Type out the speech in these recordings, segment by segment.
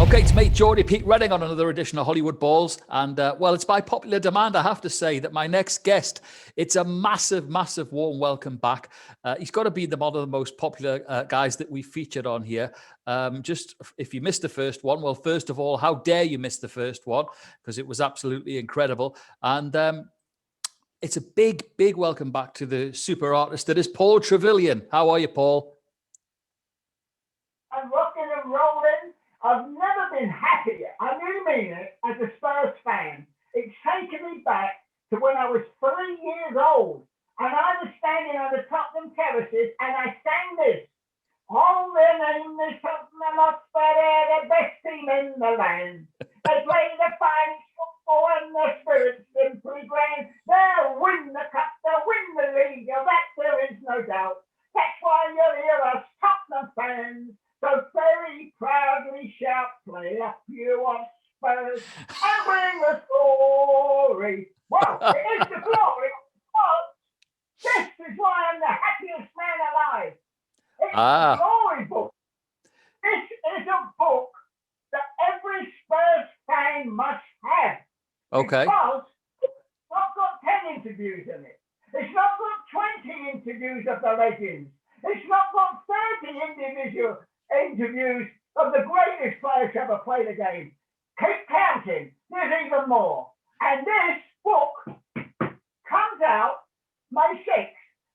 Okay, it's me, Geordie Pete Redding, on another edition of Hollywood Balls. And, well, it's by popular demand, I have to say, that my next guest, it's a massive, massive warm welcome back. He's got to be one of the most popular guys that we featured on here. Just if you missed the first one, well, first of all, how dare you miss the first one? Because it was absolutely incredible. And it's a big, big welcome back to the super artist that is Paul Trevillion. How are you, Paul? I'm rocking and rolling. I've never been happier, I do mean it, as a Spurs fan. It's taken me back to when I was 3 years old, and I was standing on the Tottenham terraces, and I sang this. All their name is Tottenham Hotspur, they're the best team in the land. They play the finest football and the spirit's simply grand. They'll win the cup, they'll win the league, of that there is no doubt. That's why you'll hear us Tottenham fans so very proudly shout, play up you on Spurs and bring the glory. Well, it is the glory, but this is why I'm the happiest man alive. It's the glory book. This is a book that every Spurs fan must have. Okay. Because it's not got 10 interviews in it. It's not got 20 interviews of the legends. It's not got 30 individual interviews of the greatest players to ever play the game. Keep counting. There's even more. And this book comes out May 6th,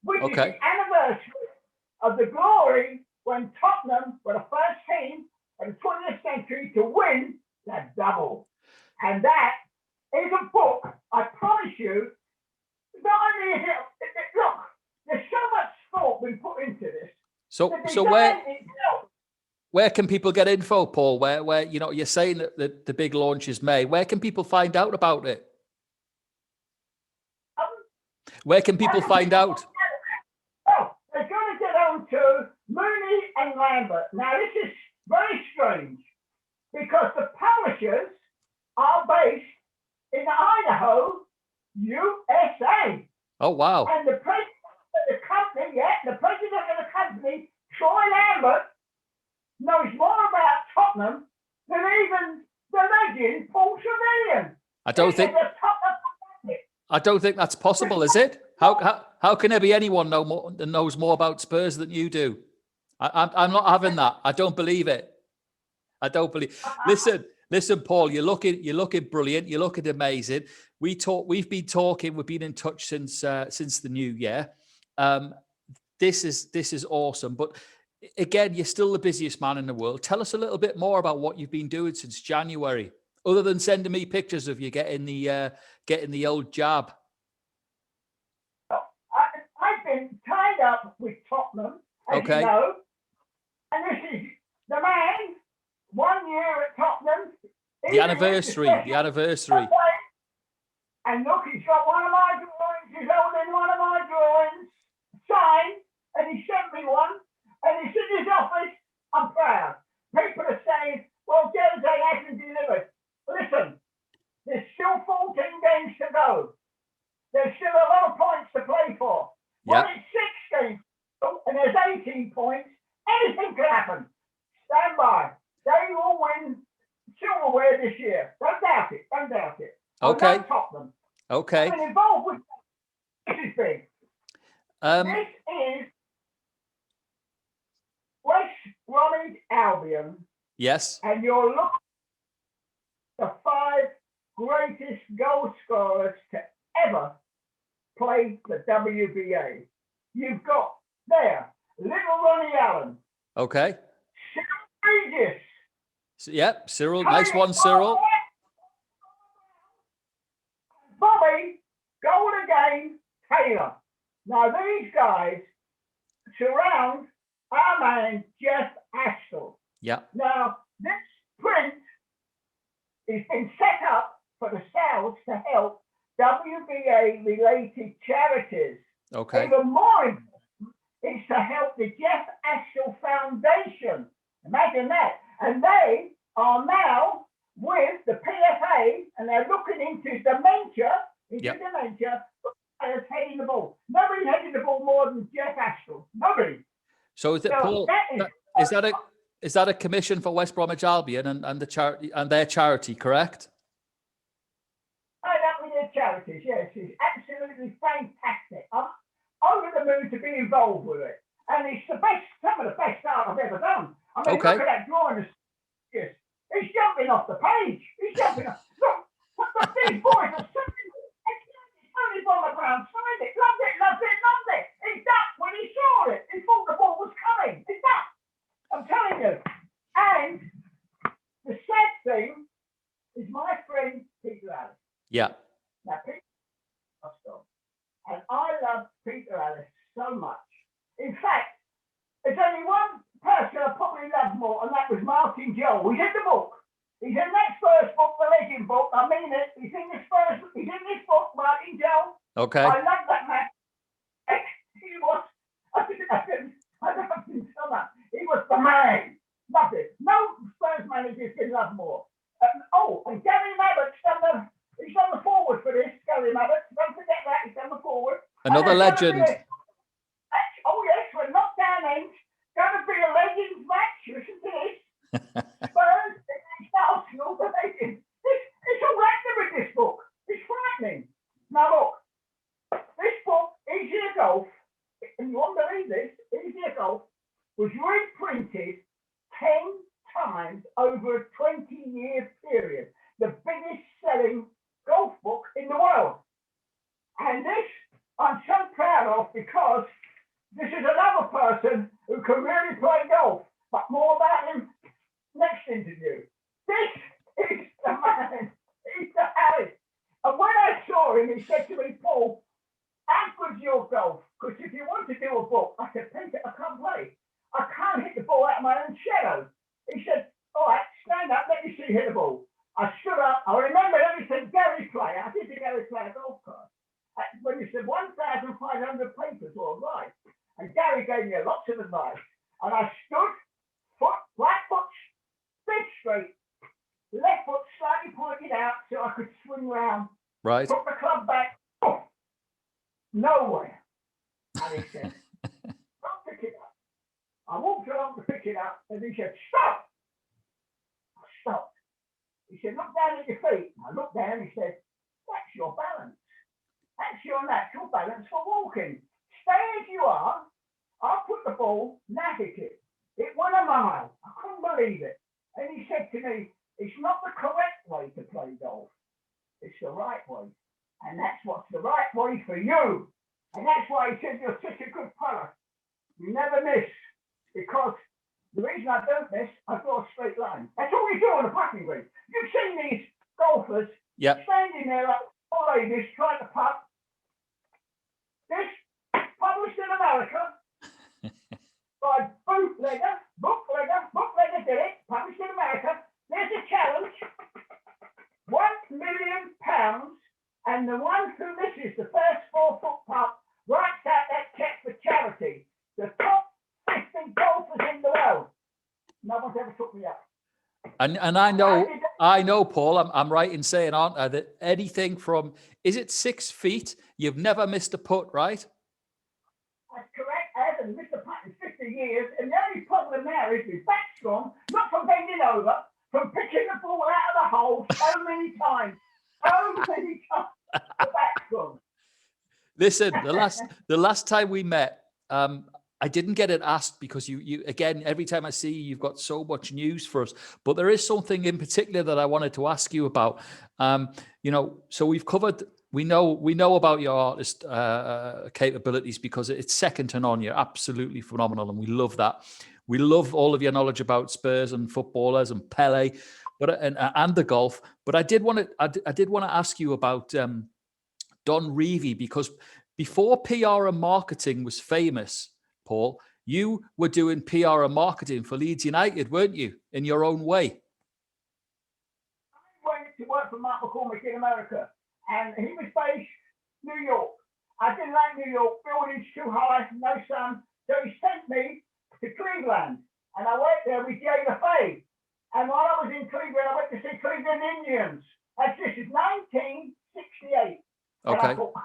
which is the anniversary of the glory when Tottenham were the first team of the 20th century to win the double. And that is a book, I promise you, not only is it, look, there's so much thought been put into this. So where can people get info, Paul? Where you know, you're saying that the big launch is May. Where can people find out about it? Where can people find out? Oh, they're going to get on to Mooney and Lambert. Now, this is very strange because the publishers are based in Idaho, USA. Oh, wow. And the president of the company, Troy Lambert, knows more about Tottenham than even the legend Paul Trevillion. I don't think that's possible, is it? How can there be anyone that knows more about Spurs than you do? I'm not having that. I don't believe it. I don't believe. Listen, Paul. You're looking brilliant. You're looking amazing. We've been in touch since the new year. This is awesome. But again, you're still the busiest man in the world. Tell us a little bit more about what you've been doing since January, other than sending me pictures of you getting the old jab. I've been tied up with Tottenham, as you know, and this is the man. 1 year at Tottenham. The anniversary. And look, he's got one of my drawings. He's holding one of my drawings, signed, and he sent me one. And he's in his office. I'm proud. People are saying, well, Jose hasn't delivered. Listen, there's still 14 games to go. There's still a lot of points to play for. When it's 6 games and there's 18 points, anything can happen. Stand by. They will win silverware this year. Don't doubt it. Okay. Don't top them. Okay. I'm involved with this is big. This is West Bromwich Albion. Yes. And you're looking at the 5 greatest goal scorers to ever play the WBA. You've got there little Ronnie Allen. Okay. Cyril Regis. Yep, Cyril. Nice one, Cyril. Bobby Golden Game Taylor. Now these guys surround our man Jeff Astle. Yeah. Now this print has been set up for the sales to help WBA related charities. Okay. Even more important is to help the Jeff Astle Foundation. Imagine that. And they are now with the PFA and they're looking into dementia. Players heading the ball. Nobody headed the ball more than Jeff Astle. Nobody. So is it, Paul? Is that a commission for West Bromwich Albion and the charity and their charity, correct? Oh, that was their charities, yes. It's absolutely fantastic. I'm over the moon to be involved with it. And it's some of the best art I've ever done. I mean, Okay. look at that drawing. Yes. He's jumping off the page. He's jumping off. Look, these boys are something. Only on the ground, signed it, loved it, loved it, loved it. He ducked when he saw it. He thought the ball was coming. He ducked. I'm telling you. And the sad thing is my friend Peter Alice. Yeah. Now, Peter, and I love Peter Alice so much. In fact, there's only one person I probably love more, and that was Martin Joel. He's in the book. He's in that Spurs book, the Legend book. I mean it. He's in the Spurs. He's in this book, Martin Joel. Okay. I love that man. He was. I loved him so much. He was the man. Loved it. No Spurs managers can love more. And Gary Mabbott's he's done the forward for this. Gary Mabbott. Don't forget that. He's done the forward. Another legend. Oh yes, we're knocked down ends. Going to be a Legends match. Listen to this. Spurs against Arsenal, the Legends. It's all right with this book. It's frightening. Now look, this book, Easier Golf, and you won't believe this, Easier Golf, was reprinted 10 times over a 20-year period. The biggest selling golf book in the world. And this I'm so proud of because this is another person who can really play golf. But more about him next interview. This is the man. He's the Alice. And when I saw him, he said to me, Paul, how good's your golf? Because if you want to do a book, I said, Peter, I can't play. I can't hit the ball out of my own shadow. He said, all right, stand up, let me see you hit the ball. I stood up, I remember everything Gary played. I did the Gary play a golf card. When you said 1,500 papers, all right. And Gary gave me lots of advice. And I stood, right foot, dead straight, left foot slightly pointed out so I could swing round. Right. Took the club back, nowhere. And he said, don't pick it up. I walked along to pick it up, and he said, stop. I stopped. He said, look down at your feet. I looked down, he said, that's your balance. That's your natural balance for walking. Stay as you are. I'll put the ball, now hit it. It went a mile. I couldn't believe it. And he said to me, it's not the correct way to play golf. It's the right way. And that's what's the right way for you. And that's why he said you're such a good player. You never miss. Because the reason I don't miss, I draw a straight line. That's all you do on a putting green. You've seen these golfers standing there like four ladies trying to putt. This published in America by bootlegger did it, published in America. There's a challenge, £1 million, and the one who misses the first 4-foot putt writes out that check for charity. The top 50 golfers in the world. No one's ever took me up. And I know, Paul, I'm right in saying, aren't I, that anything from, is it 6 feet? You've never missed a putt, right? That's correct. I haven't missed a putt in 50 years, and the only problem now is my back's gone, not from bending over, from picking the ball out of the hole so many times. So many times, the back's gone. Listen, the last time we met, I didn't get it asked because you again, every time I see you, you've got so much news for us. But there is something in particular that I wanted to ask you about. So we've covered. We know about your artist capabilities because it's second to none. You're absolutely phenomenal, and we love that. We love all of your knowledge about Spurs and footballers and Pele, and the golf. But I did want to ask you about Don Revie, because before PR and marketing was famous, Paul, you were doing PR and marketing for Leeds United, weren't you, in your own way? I went to work for Mark McCormick in America, and he was based New York. I didn't like New York, buildings too high, no sun, so he sent me to Cleveland, and I worked there with Jay LaFay. And while I was in Cleveland, I went to see Cleveland Indians. This is 1968. And I thought, I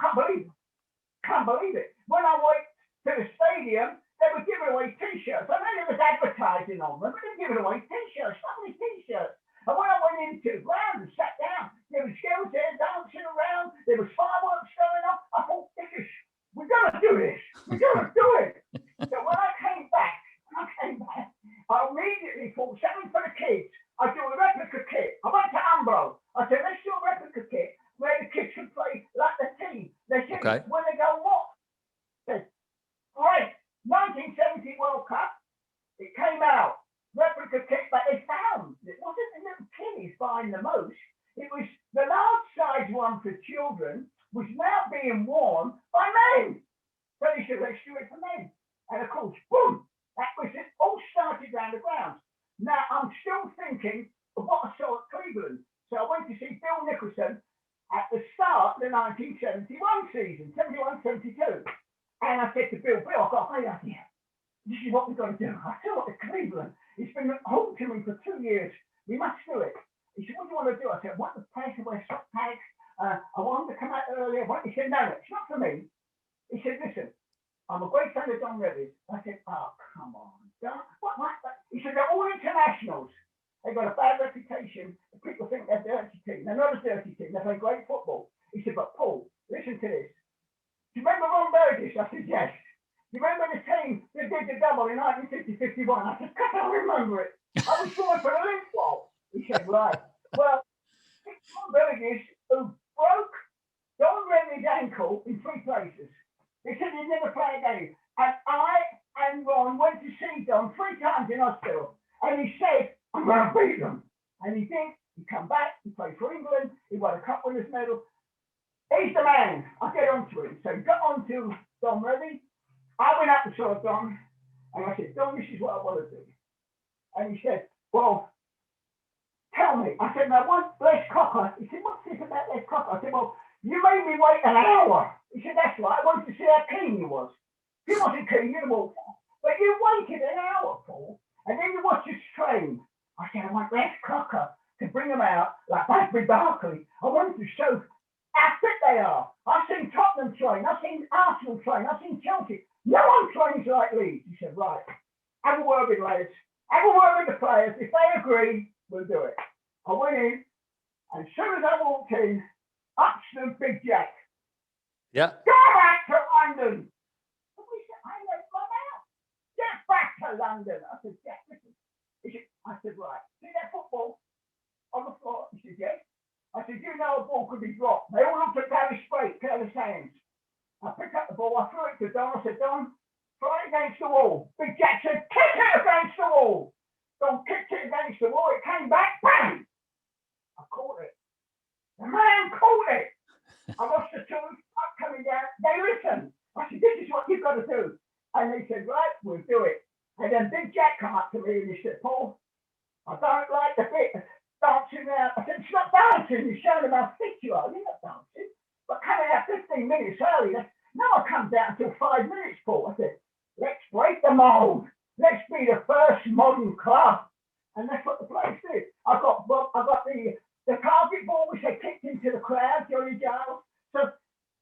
can't believe it. When I went to the stadium, they were giving away T-shirts. I know there was advertising on them, but they were giving thing for the kids. I do a replica kit. I went to Ambro. I said, let's do a replica kit where the kids can play like the team. They said, Okay. when they go, what? I said, great. 1970 World Cup. It came out. Replica kit, but they found it wasn't the little kiddies buying the most. It was the large size one for children was now being worn by men. So they said, let's do it for men. And of course, boom, that was it. All started around the grounds. Now, I'm still thinking of what I saw at Cleveland. So I went to see Bill Nicholson at the start of the 1971 season, 71-72. And I said to Bill, I've got a great idea. This is what we've got to do. I saw it at Cleveland. It's been haunting me for 2 years. We must do it. He said, what do you want to do? I said, I want the players to wear sock tags. I want them to come out earlier. He said, no, it's not for me. He said, listen, I'm a great fan of Don Revie. I said, oh, come on, Don. What? He said, they're all internationals. They've got a bad reputation. People think they're a dirty team. They're not a dirty team. They play great football. He said, but Paul, listen to this. Do you remember Ron Burgess? I said, yes. Do you remember the team that did the double in 1950-51? I said, I don't remember it. I was going for a link wall. He said, right. Well, Ron Burgess, who broke Don Revie's ankle in 3 places. He said he'd never play a game. And I and Ron went to see Don 3 times in hospital. And he said, I'm going to beat them. And he did. He come back. He played for England. He won a cup winners medal. He's the man. I get onto him. So he got onto Don Revie. I went up to saw Don. And I said, Don, this is what I want to do. And he said, well, tell me. I said, now, what's Les Cocker? He said, what's this about Les Cocker? I said, well, you made me wait an hour. He said, that's right. I wanted to see how keen you was. He wasn't keen, you'd have walked out. But you waited an hour, Paul. And then you watched us train. I said, I want Les Cocker to bring them out like Busby Barkley. I wanted to show how fit they are. I've seen Tottenham train. I've seen Arsenal train. I've seen Chelsea. No one trains like Leeds. He said, right. Have a word with lads. Have a word with the players. If they agree, we'll do it. I went in, and as soon as I walked in, up stood Big Jack. Yeah. Go back to London. And we said, I left my mouth. Get back to London. I said, Jack, listen. I said, right. See that football on the floor? He said, yes. I said, you know a ball could be dropped. They all looked at Gary Spray, careless hands. I picked up the ball. I threw it to Don. I said, Don, throw it against the wall. Big Jack said, kick it against the wall. Don kicked it against the wall. It came back. Bang! I caught it. The man caught it. I watched the two up coming down. They listened. I said, this is what you've got to do. And they said, right, we'll do it. And then Big Jack come up to me and he said, Paul, I don't like the bit of dancing around. I said, it's not dancing. You're showing them how fit you are. You're not dancing. But coming out 15 minutes early, no one comes out until 5 minutes, Paul. I said, let's break the mold. Let's be the first modern club. And that's what the players did. I got the target ball, which they kicked into the crowd, Johnny Giles. So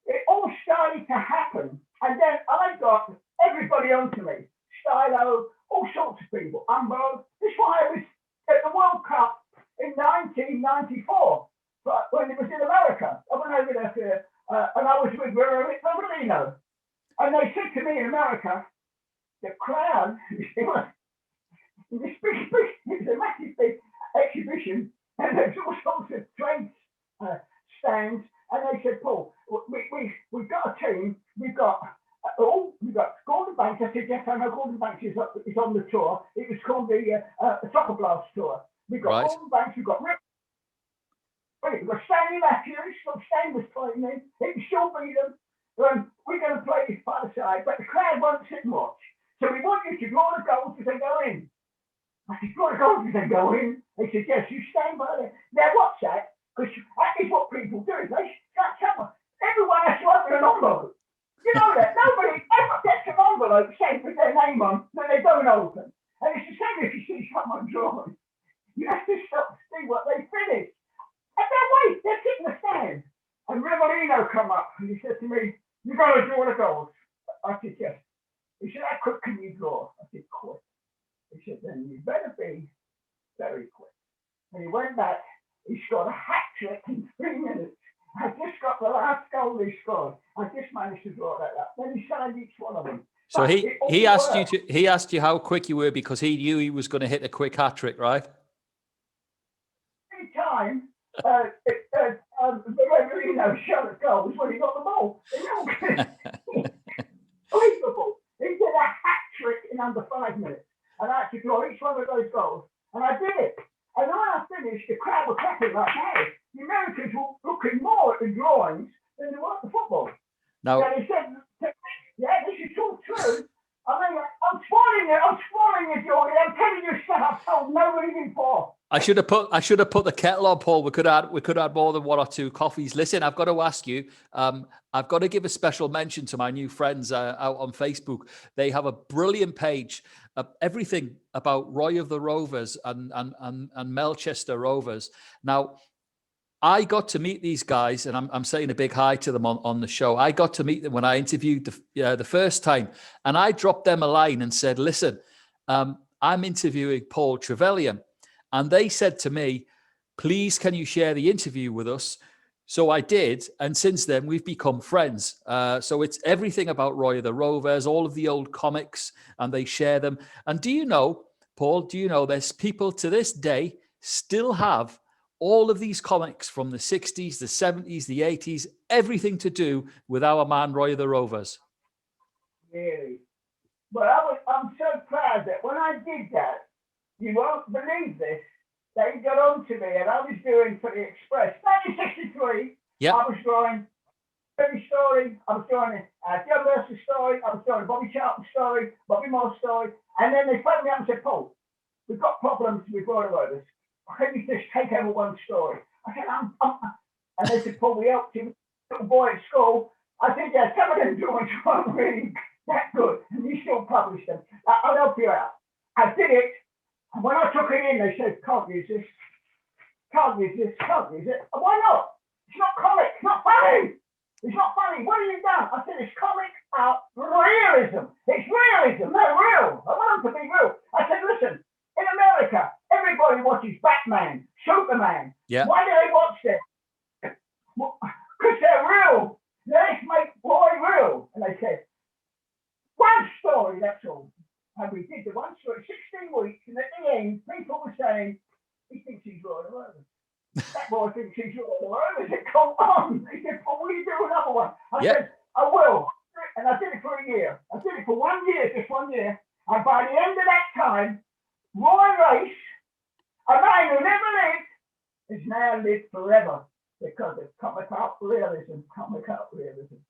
it all started to happen. And then I got everybody onto me. Stylo, all sorts of people. Umbo. This is why I was at the World Cup in 1994. But when it was in America, I went over there and I was with Trevillion. And they said to me in America, the crowd, it was a massive big exhibition, and there's all sorts of trade stands. And they said, Paul, we've got a team. We've got Gordon Banks. I said, yes, I know Gordon Banks is on the tour. It was called the Soccer Blast Tour. We've got Gordon Banks. We've got Stanley Matthews. Stan was playing in. He can still beat them. We're going to play this by the side, but the crowd won't sit and watch. So we want you to draw the goals as they go in. I said, draw the goals as they go in? They said, yes, you stand by there. Now, what's that? Because that is what people do. They start someone. Everyone has to open an envelope. You know that. Nobody ever gets an envelope saying with their name on that they don't open. And it's the same if you see someone drawing. You have to stop to see what they finish. And then wait, they're sitting the stand. And Trevillion come up and he said to me, you've got to draw the goals. I said, yes. He said, how quick can you draw? I said, quick. He said, then you better be very quick. And he went back, he scored a hat trick in 3 minutes. I just got the last goal he scored. I just managed to draw that up. Then he signed each one of them. So he asked you how quick you were because he knew he was going to hit a quick hat trick, right? time, the referee shot at goals when he got the ball. Unbelievable. He did a hat trick in under 5 minutes. And I had to draw each one of those goals. And I did it. And when I finished, the crowd were clapping like, hey, the Americans were looking more at the drawings than they were at the football. Now, and he said, yeah, this is all true. I mean, I'm spoiling you, Geordie. I'm telling you stuff I've told nobody before. I should have put the kettle on, Paul. We could add more than one or two coffees. Listen, I've got to ask you. I've got to give a special mention to my new friends out on Facebook. They have a brilliant page, everything about Roy of the Rovers and Melchester Rovers. Now, I got to meet these guys, and I'm saying a big hi to them on the show. I got to meet them when I interviewed the first time, and I dropped them a line and said, "Listen, I'm interviewing Paul Trevillion." And they said to me, "Please, can you share the interview with us?" So I did. And since then, we've become friends. So it's everything about Roy of the Rovers, all of the old comics, and they share them. And do you know, Paul, there's people to this day still have all of these comics from the 60s, the 70s, the 80s, everything to do with our man, Roy of the Rovers. Really? Well, I'm so proud that when I did that, you won't believe this, they got on to me, and I was doing for the Express. 1963, yep. I was drawing Billy story, I was drawing Joe Mercer story, I was drawing Bobby Charlton story, Bobby Moore story, and then they phoned me up and said, "Paul, we've got problems with Roy Rovers. Can you just take over one story?" I said, and they said, "Paul, we helped him, little boy at school." I said, "Yeah, some of them drawings weren't really that good, and you still publish them. I'll help you out." I did it. And when I took it in, they said, "Can't use this. Can't use this. Can't use it." "Why not? It's not comic. It's not funny. It's not funny. What have you done?" I said, "It's comic out realism. It's realism. They're real. I want them to be real." I said, "Listen, in America, everybody watches Batman, Superman. Yeah. Why do they watch them? Because they're real. Let's make Roy real." And they said, "One story, that's all." And we did the one story, 16 weeks, and at the end, people were saying, "He thinks he's Roy of the Rovers. That boy thinks he's Roy of the Rovers." I said, "Come on." He said, "Well, will you do another one?" I said, "I will." And I did it for a year. I did it for 1 year, just 1 year. And by the end of that time, Roy Race, a man who never lived, has now lived forever because of comic out realism.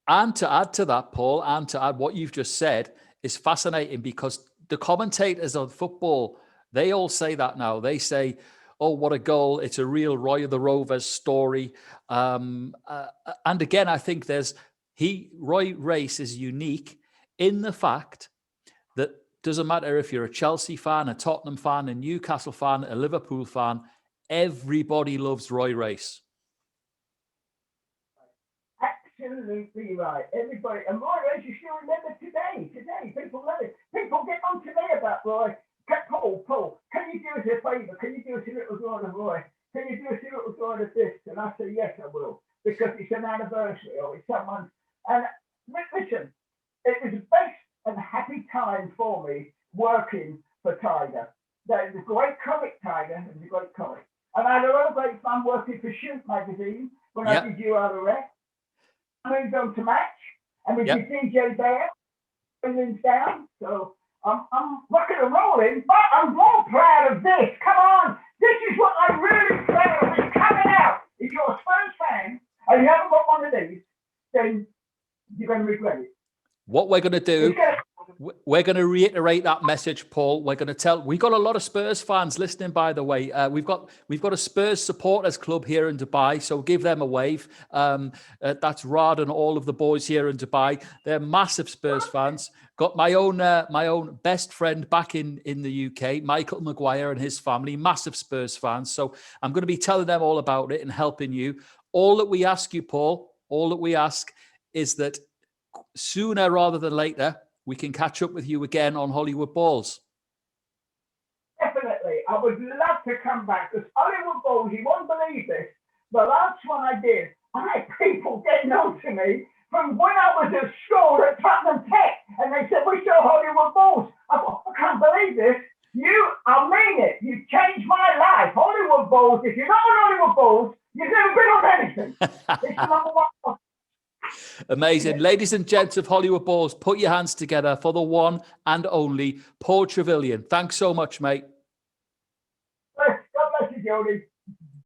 And to add to that, Paul, and to add what you've just said, is fascinating because the commentators on football, they all say that now. They say, "Oh, what a goal. It's a real Roy of the Rovers story." And again, I think Roy Race is unique in the fact that doesn't matter if you're a Chelsea fan, a Tottenham fan, a Newcastle fan, a Liverpool fan, everybody loves Roy Race. Absolutely right. Everybody, and Roy Race is still remembered today. People love it. People get on to me about Roy. Paul, can you do us a favour? Can you do us a little drawing of Roy? Can you do us a little drawing of this? And I say, yes, I will, because it's an anniversary or it's someone's. And listen, it was a best and happy time for me working for Tiger. There's a great comic, Tiger. It was a great comic. And I had a lot of great fun working for Shoot magazine when I did You Are the Rest. I moved on to Match, and we did DJ Bear, Billings Down. So I'm rocking and rolling, but I'm more proud of this. Come on, this is what I'm really proud of. It's coming out. If you're a Spurs fan and you haven't got one of these, then you're going to regret it. What we're going to do, we're going to reiterate that message, Paul. We're going to tell. We've got a lot of Spurs fans listening, by the way. We've got a Spurs supporters club here in Dubai, so give them a wave. That's Rod and all of the boys here in Dubai. They're massive Spurs fans. Got my own best friend back in the UK, Michael Maguire and his family, massive Spurs fans. So I'm going to be telling them all about it and helping you. All that we ask you, Paul, is that sooner rather than later, we can catch up with you again on Hollywood Balls. Definitely. I would love to come back because Hollywood Balls, you won't believe this, the last one I did, I had people getting on to me from when I was at school at Tottenham Tech, and they said, "We saw Hollywood Balls." I thought, "I can't believe this. I mean it. You changed my life. Hollywood Hollywood Balls. If you're not on Hollywood Balls, you've never been on anything. It's the number one. Amazing. Ladies and gents of Hollywood Balls, put your hands together for the one and only Paul Trevillion. Thanks so much, mate. God bless you, Jody.